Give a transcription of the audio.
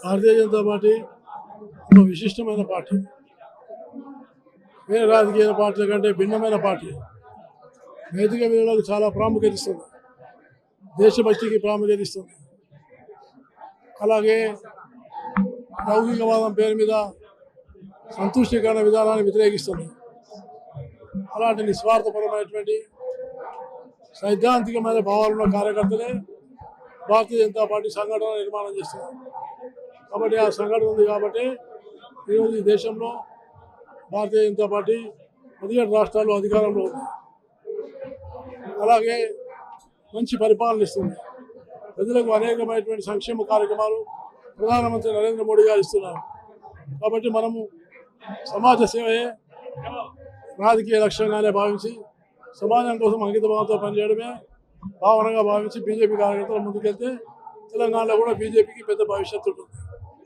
Bharatiya Janata party ఒక విశిష్టమైన party. వేరే రాజకీయ పార్టీల కంటే భిన్నమైన పార్టీ. నైతిక విలువలకు చాలా ప్రాముఖ్యత ఇస్తుంది. దేశభక్తికి ప్రాముఖ్యత ఇస్తుంది. అలాగే లౌకికవాదం పేరు మీద సంతుష్టీకరణ విధానాన్ని వ్యతిరేకిస్తుంది. అలాంటి నిస్వార్థపరమైనటువంటి సైద్ధాంతికమైన భావాలున్న కార్యకర్తలే భారతీయ జనతా పార్టీ సంఘటన నిర్మాణం చేస్తున్నారు. కాబట్టి ఆ సంఘటన ఉంది కాబట్టి ఈరోజు ఈ దేశంలో భారతీయ జనతా పార్టీ 17 రాష్ట్రాల్లో అధికారంలో ఉంది. అలాగే మంచి పరిపాలన ఇస్తుంది. ప్రజలకు అనేకమైనటువంటి సంక్షేమ కార్యక్రమాలు ప్రధానమంత్రి నరేంద్ర మోడీ గారు ఇస్తున్నారు. కాబట్టి మనము సమాజ సేవయే రాజకీయ లక్ష్యంగానే భావించి సమాజం కోసం అంకితభావంతో పనిచేయడమే భావనగా భావించి బీజేపీ కార్యకర్తలు ముందుకెళ్తే తెలంగాణలో కూడా బీజేపీకి పెద్ద భవిష్యత్తు ఉంటుంది.